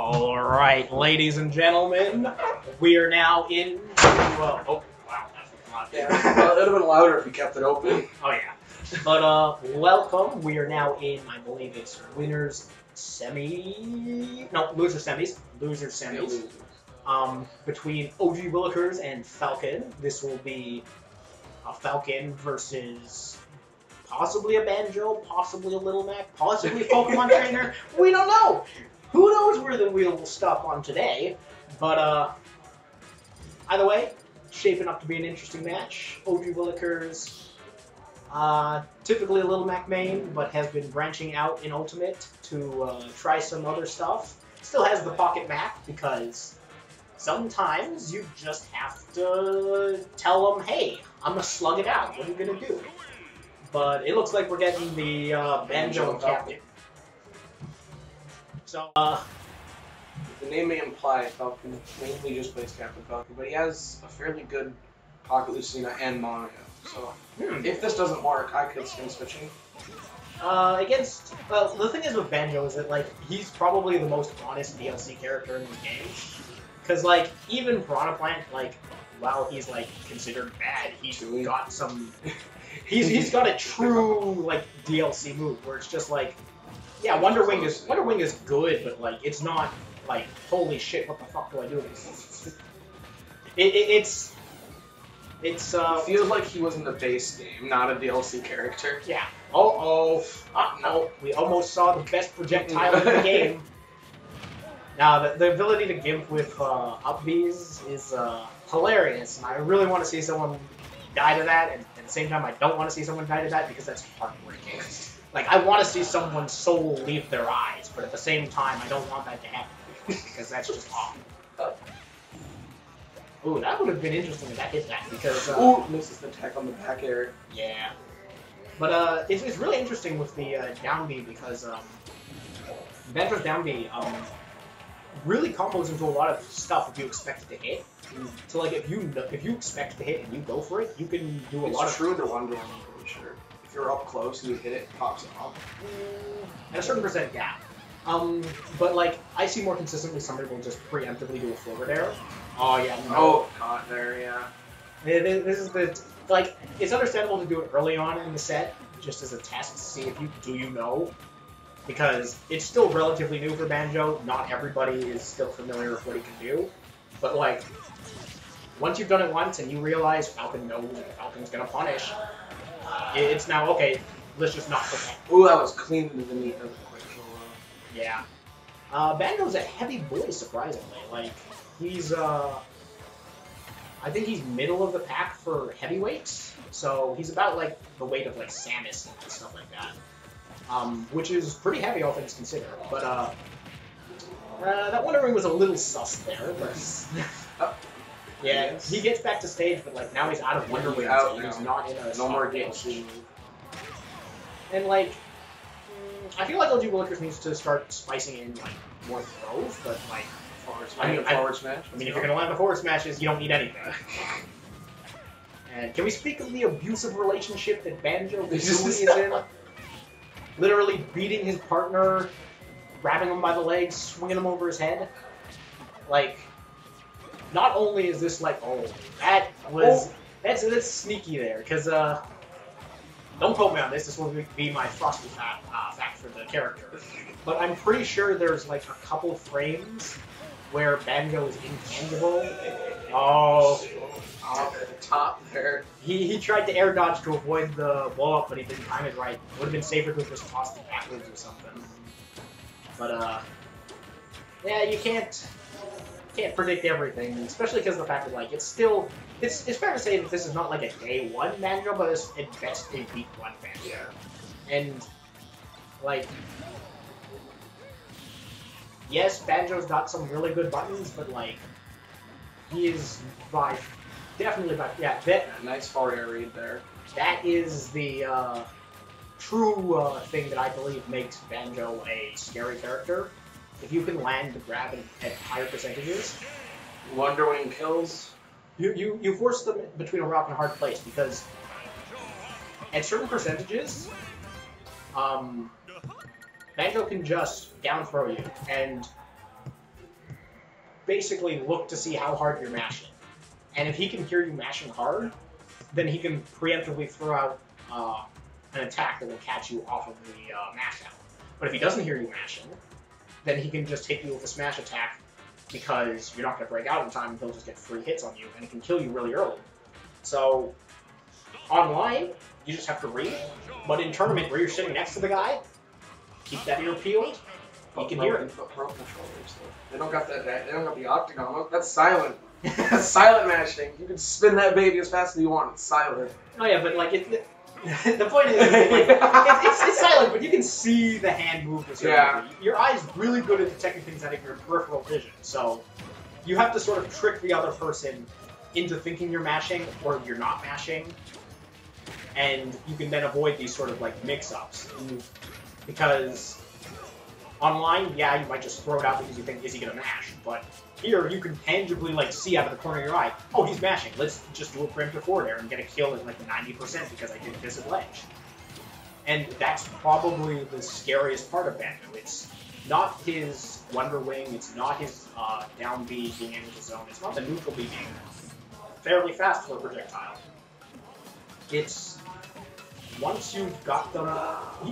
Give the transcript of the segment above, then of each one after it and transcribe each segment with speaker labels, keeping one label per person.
Speaker 1: Alright, ladies and gentlemen, we are now in... oh, wow, that's a lot.
Speaker 2: Yeah, well, it would have been louder if we kept it open.
Speaker 1: Oh, yeah. But, welcome. We are now in, I believe it's winners semi... No, loser semis. Loser semis. Between OG Wilikers and Falcon. This will be a Falcon versus possibly a Banjo, possibly a Little Mac, possibly a Pokemon trainer. We don't know. Who knows where the wheel will stop on today, but, either way, shaping up to be an interesting match. OG Wilikers, typically a Little Mac main, but has been branching out in Ultimate to, try some other stuff. Still has the Pocket Mac, because sometimes you just have to tell them, hey, I'm gonna slug it out, what are you gonna do? But it looks like we're getting the, Banjo Captain. So,
Speaker 2: the name may imply Falcon mainly just plays Captain Falcon, but he has a fairly good Pocket Lucina and Monica. So, if this doesn't work, I could spin switching.
Speaker 1: well, the thing is with Banjo is that, like, he's probably the most honest DLC character in the game. Because, like, even Piranha Plant, like, while he's, like, considered bad, he's got some... he's got a true, like, DLC move where it's just, like, yeah, Wonder Wing is good, but, like, it's not, like, holy shit, what the fuck do I do? It
Speaker 2: feels like he was in the base game, not a DLC character.
Speaker 1: Yeah. No, we almost saw the best projectile in the game. Now, the ability to gimp with up Bs is hilarious, and I really want to see someone die to that, and at the same time, I don't want to see someone die to that because that's heartbreaking. Like, I want to see someone's soul leave their eyes, but at the same time, I don't want that to happen, because that's just awful. Ooh, that would have been interesting if that hit that, because...
Speaker 2: Ooh, misses the attack on the back air.
Speaker 1: Yeah. But, it's really interesting with the down B, because, Banjo's down B, really combos into a lot of stuff if you expect it to hit. So, like, if you expect to hit and you go for it, you can do a lot of...
Speaker 2: It's true to Wonder Woman, I'm pretty sure. If you're up close and you hit it, it pops it off.
Speaker 1: At a certain percent, yeah. But, like, I see more consistently somebody will just preemptively do a forward arrow. Oh, yeah. No.
Speaker 2: Oh, God, there, yeah.
Speaker 1: This is the... Like, it's understandable to do it early on in the set, just as a test to see if you know. Because it's still relatively new for Banjo. Not everybody is still familiar with what he can do. But, like, once you've done it once and you realize Falcon knows that Falcon's gonna punish, it's now, okay, let's just not put that.
Speaker 2: Ooh, that was clean into the meat of the quick roll.
Speaker 1: Yeah. Banjo's a heavy boy, surprisingly. Like, he's, I think he's middle of the pack for heavyweights. So he's about, like, the weight of, like, Samus and stuff like that. Which is pretty heavy, all things considered. But, that Wonder Wing was a little sus there, but... Yeah, yes. He gets back to stage, but, like, now he's out of Wonder Wing, so he's not in a...
Speaker 2: No more DLC.
Speaker 1: And, like, I feel like OG Wilikers needs to start spicing in, like, more throws, but, like...
Speaker 2: Forward smash?
Speaker 1: I mean, if you're gonna land the forward smashes, you don't need anything. And can we speak of the abusive relationship that Banjo is in? Literally beating his partner, grabbing him by the legs, swinging him over his head. Like... Not only is this like, that's sneaky there, because, don't quote me on this, this will be my frosty fact for the character, but I'm pretty sure there's like a couple frames where Banjo is intangible. Oh,
Speaker 2: at the top there.
Speaker 1: He tried to air dodge to avoid the blow up, but he didn't time it right. Would have been safer to have just tossed it backwards or something. But, yeah, you can't predict everything, especially because of the fact that, like, it's fair to say that this is not like a day one Banjo, but it's at best a week one Banjo.
Speaker 2: Yeah.
Speaker 1: And, like, yes, Banjo's got some really good buttons, but, like, he is
Speaker 2: nice forward air read there.
Speaker 1: That is the, true, thing that I believe makes Banjo a scary character. If you can land the grab at higher percentages,
Speaker 2: Wonder Wing kills.
Speaker 1: You force them between a rock and a hard place, because at certain percentages, Banjo can just down throw you, and basically look to see how hard you're mashing. And if he can hear you mashing hard, then he can preemptively throw out an attack that will catch you off of the mash out. But if he doesn't hear you mashing, then he can just hit you with a smash attack because you're not going to break out in time and he'll just get free hits on you and he can kill you really early. So, online, you just have to read. But in tournament where you're sitting next to the guy, keep that ear peeled. You can hear it.
Speaker 2: They don't got that. They don't got the octagon. That's silent. That's silent mashing. You can spin that baby as fast as you want. It's silent.
Speaker 1: Oh yeah, but like the point is, like, it's silent, but you can see the hand movements.
Speaker 2: Yeah.
Speaker 1: Your eye's really good at detecting things out of your peripheral vision, so you have to sort of trick the other person into thinking you're mashing or you're not mashing, and you can then avoid these sort of like mix-ups because online, yeah, you might just throw it out because you think, is he gonna mash? But here, you can tangibly like see out of the corner of your eye, oh, he's mashing. Let's just do a preemptive forward air and get a kill at like 90% because I did this at ledge. And that's probably the scariest part of Banjo. It's not his Wonder Wing, it's not his down B being able to zone, it's not the neutral B being fairly fast for a projectile. It's once you've got them,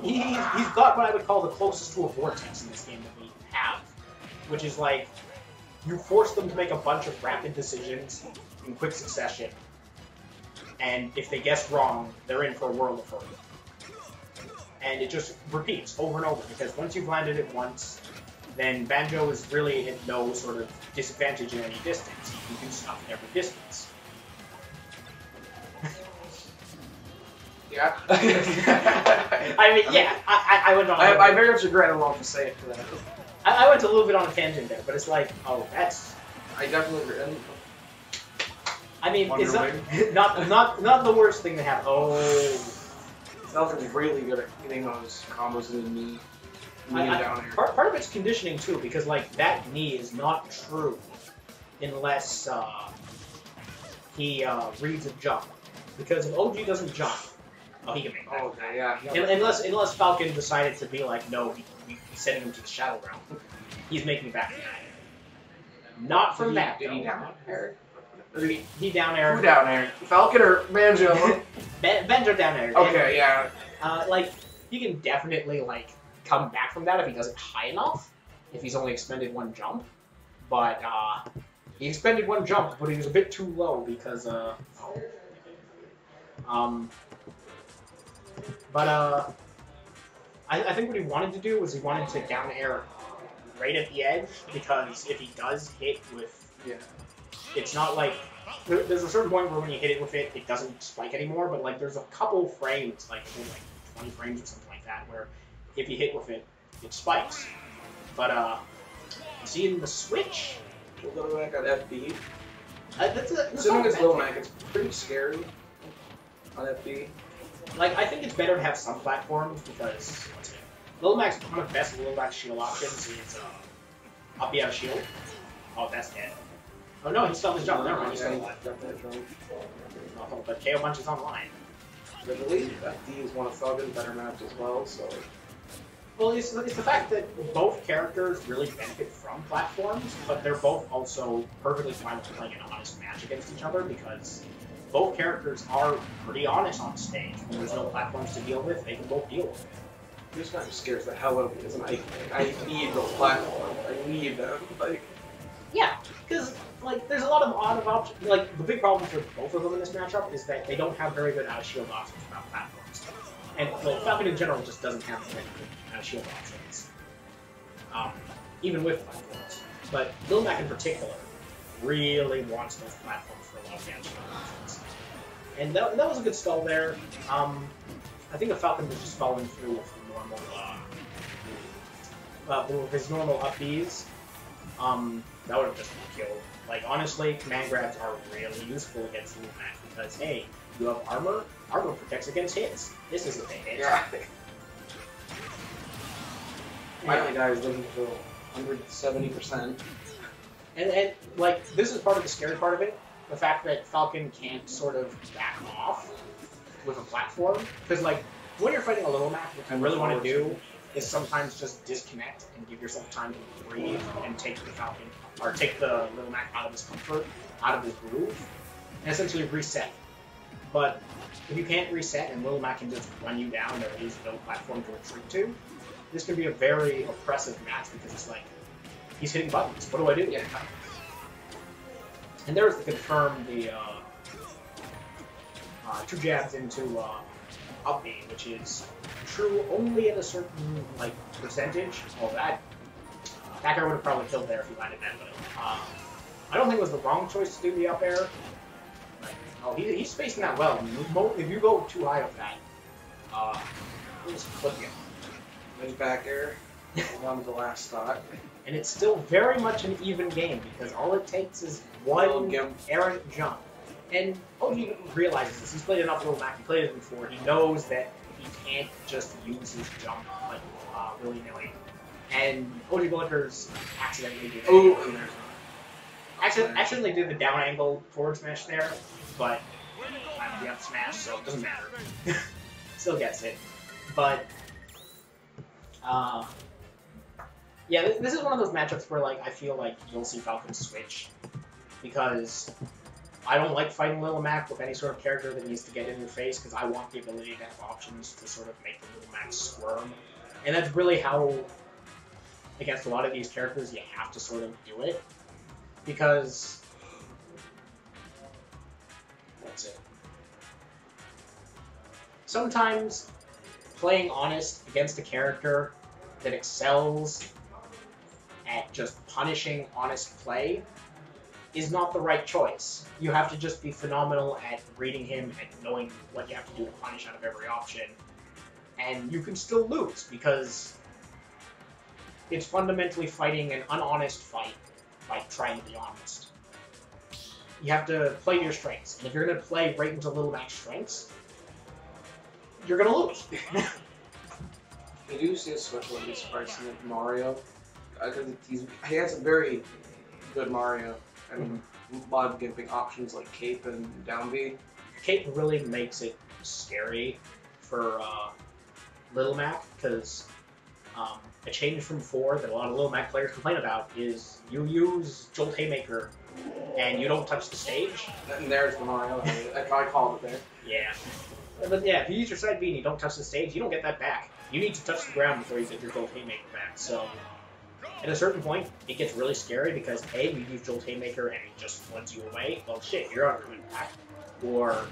Speaker 1: he's got what I would call the closest to a vortex in this game that we have, which is like, you force them to make a bunch of rapid decisions in quick succession, and if they guess wrong, they're in for a world of hurt. And it just repeats over and over, because once you've landed it once, then Banjo is really at no sort of disadvantage in any distance. He can do stuff at every distance.
Speaker 2: Yeah.
Speaker 1: I mean, yeah, I went on.
Speaker 2: I very much regret I'm wrong to say it to that.
Speaker 1: I went a little bit on a tangent there, but it's like, oh, that's.
Speaker 2: I definitely agree.
Speaker 1: I mean, it's not the worst thing to have. Oh.
Speaker 2: Falcon's really good at hitting those combos in the knee. Down here.
Speaker 1: Part of it's conditioning too, because like that knee is not true unless he reads a jump. Because if OG doesn't jump, oh, he can make that.
Speaker 2: Okay, yeah.
Speaker 1: Unless Falcon decided to be like, no, he's sending him to the Shadow Realm. He's making back the guy. Not from that.
Speaker 2: Did he down air?
Speaker 1: He down air.
Speaker 2: Who down air? Falcon or Banjo?
Speaker 1: Banjo down air.
Speaker 2: Okay, yeah.
Speaker 1: Like, he can definitely, like, come back from that if he does it high enough, if he's only expended one jump. But, he expended one jump, but he was a bit too low because, I think what he wanted to do was he wanted to down air right at the edge, because if he does hit with, it's not like, there's a certain point where when you hit it with it, it doesn't spike anymore, but like there's a couple frames, like 20 frames or something like that, where if you hit with it, it spikes. But see in the Switch,
Speaker 2: Little Mac on FB.
Speaker 1: That's
Speaker 2: Assuming it's Little Mac, it's pretty scary on FB.
Speaker 1: Like, I think it's better to have some platforms because Little Mac's one of the best Little Mac shield options is up the out shield. Oh, that's dead. Oh no, he still has jump. Never mind, he's still alive. But KO Punch is online.
Speaker 2: I believe FD is one of Falcon's better maps as well, so.
Speaker 1: Well, it's the fact that both characters really benefit from platforms, but they're both also perfectly fine with playing an honest match against each other because both characters are pretty honest on stage. When there's no platforms to deal with, they can both deal with it.
Speaker 2: This kind of scares the hell out of me because I need those platforms. I need them. Like.
Speaker 1: Yeah, because like there's a lot of options. Like the big problem for both of them in this matchup is that they don't have very good out of shield options without platforms, and like Falcon in general just doesn't have very good out of shield options, even with platforms. But Lil Mac in particular really wants those platforms for a lot of out of shield options, and that was a good stall there. I think the Falcon was just following through with his normal up Bs. That would have just been killed. Like, honestly, command grabs are really useful against Lil Mac because, hey, you have armor. Armor protects against hits. This isn't a hit.
Speaker 2: Yeah. My guy is looking for 170%.
Speaker 1: And, like, this is part of the scary part of it. The fact that Falcon can't sort of back off with a platform. Because, like, when you're fighting a Little Mac, what you really want to do is sometimes just disconnect and give yourself time to breathe and take the Falcon, or take the Little Mac out of his comfort, out of his groove, and essentially reset. But if you can't reset and Little Mac can just run you down, there is no platform to retreat to, this can be a very oppressive match because it's like, he's hitting buttons. What do I do?
Speaker 2: Yeah.
Speaker 1: And there's to confirm the 2 jabs into up B, which is true only at a certain like percentage. Oh, that guy would have probably killed there if he landed that. But I don't think it was the wrong choice to do the up air. Like, oh, he's spacing that well. If you go too high with that, he'll just clip you.
Speaker 2: There's back air. On the last stock.
Speaker 1: And it's still very much an even game because all it takes is one errant jump. And he realizes this. He's played enough Little Mac. He played it before. He knows that he can't just use his jump like willy-nilly. And OG Wilikers accidentally did it. Accidentally did the down angle forward smash there, but I'm the up smash, so it doesn't matter. Still gets it. But yeah, this is one of those matchups where like I feel like you'll see Falcon switch because I don't like fighting Little Mac with any sort of character that needs to get in your face because I want the ability to have options to sort of make the Little Mac squirm. And that's really how, against a lot of these characters, you have to sort of do it. Because that's it. Sometimes playing honest against a character that excels at just punishing honest play is not the right choice. You have to just be phenomenal at reading him and knowing what you have to do to punish out of every option. And you can still lose because it's fundamentally fighting an unhonest fight by trying to be honest. You have to play to your strengths. And if you're going to play right into Little Mac's strengths, you're going to lose.
Speaker 2: You do see a switch when he's fighting Mario. Because he has a very good Mario. I mean, a lot of gimping options like Cape and Down B.
Speaker 1: Cape really makes it scary for Little Mac, because a change from 4 that a lot of Little Mac players complain about is you use Jolt Haymaker and you don't touch the stage.
Speaker 2: And there's the Mario. I probably called it there.
Speaker 1: Yeah. But yeah, if you use your side B and you don't touch the stage, you don't get that back. You need to touch the ground before you get your Jolt Haymaker back. So at a certain point, it gets really scary because A, you use Jolt Haymaker and he just floods you away. Well, shit, you're under attack. Or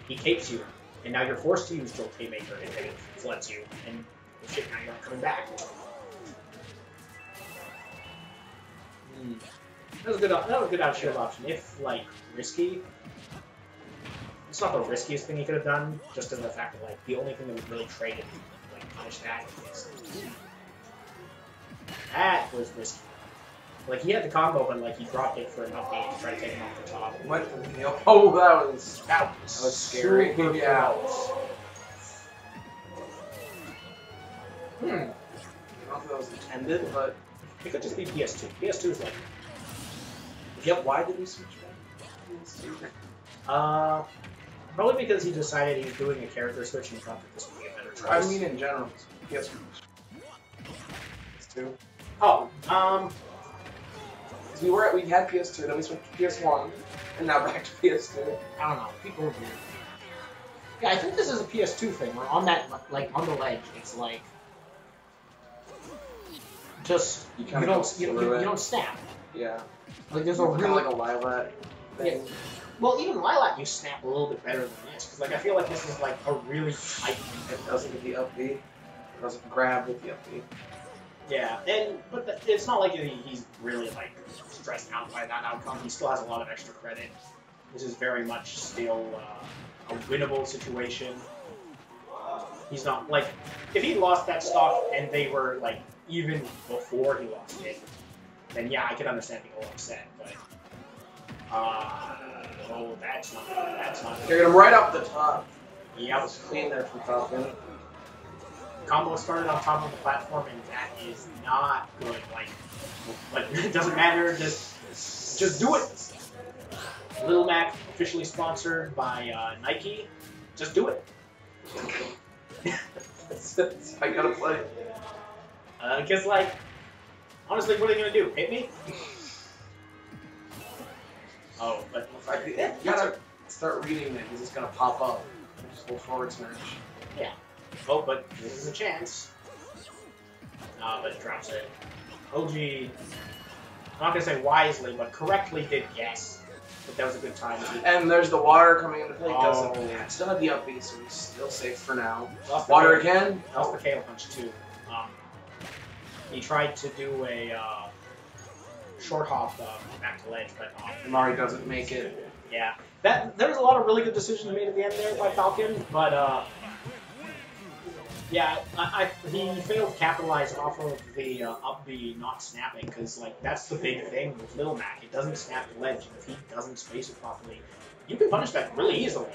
Speaker 1: he capes you, and now you're forced to use Jolt Haymaker and then it floods you. And shit, now you're not coming back. That was a good out-shield option. If, like, risky, it's not the riskiest thing he could have done, just in the fact that, like, the only thing that was really traded to, like, punish that is... That was risky. Like, he had the combo, but, like, he dropped it for an update to try to take him off the top.
Speaker 2: What? Oh, that was scary.
Speaker 1: Super
Speaker 2: Yeah.
Speaker 1: close.
Speaker 2: I don't know if that was intended, but...
Speaker 1: It could just be PS2. PS2 is like...
Speaker 2: Yep, why did we switch back?
Speaker 1: Probably because he decided he was doing a character switch and he thought that this would be a better choice.
Speaker 2: I mean, in general, PS2.
Speaker 1: Oh,
Speaker 2: we had PS2, then we switched to PS1, and now back to PS2.
Speaker 1: I don't know. People are weird. Yeah, I think this is a PS2 thing. Where on that, like on the ledge, it's like just you don't snap.
Speaker 2: Yeah.
Speaker 1: Like there's a
Speaker 2: kind
Speaker 1: real
Speaker 2: of like a Lilac thing.
Speaker 1: Yeah. Well, even Lilac, you snap a little bit better than this because like I feel like this is like a really tight.
Speaker 2: It doesn't get the up B. It doesn't grab with the up B.
Speaker 1: Yeah, but it's not like he's really like stressed out by that outcome. He still has a lot of extra credit. This is very much still a winnable situation. He's not like if he lost that stock and they were like even before he lost it, then yeah, I could understand being a little upset. But oh, that's not good.
Speaker 2: They're gonna right up the top.
Speaker 1: Yeah,
Speaker 2: That was clean there from Falcon.
Speaker 1: Combo started on top of the platform, and that is not good. Like, but it doesn't matter. Just do it. Little Mac, officially sponsored by Nike. Just do it.
Speaker 2: That's how you gotta play.
Speaker 1: Because, like, honestly, what are they going to do? Hit me? Oh, but...
Speaker 2: You gotta start reading it, because it's gonna pop up. Just hold forward smash.
Speaker 1: Yeah. Oh, but this is a chance. But it drops it. OG, I'm not going to say wisely, but correctly did guess that that was a good time.
Speaker 2: And there's the water coming into play.
Speaker 1: Oh.
Speaker 2: Still had the up B, so he's still safe for now.
Speaker 1: Lost
Speaker 2: Water
Speaker 1: the
Speaker 2: again.
Speaker 1: Lost the KO punch, too. He tried to do a short hop back to ledge, but
Speaker 2: Mari doesn't make it.
Speaker 1: yeah. There was a lot of really good decisions made at the end there by Falcon, but yeah, he failed to capitalize off of the up B not snapping, because like that's the big thing with Little Mac. It doesn't snap the ledge, and if he doesn't space it properly, you can punish that really easily.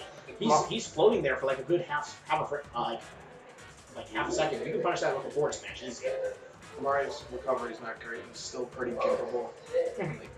Speaker 1: He's floating there for like a good half a second. You can punish that with a forward smash easy.
Speaker 2: Mari's recovery is not great. He's still pretty capable. Like,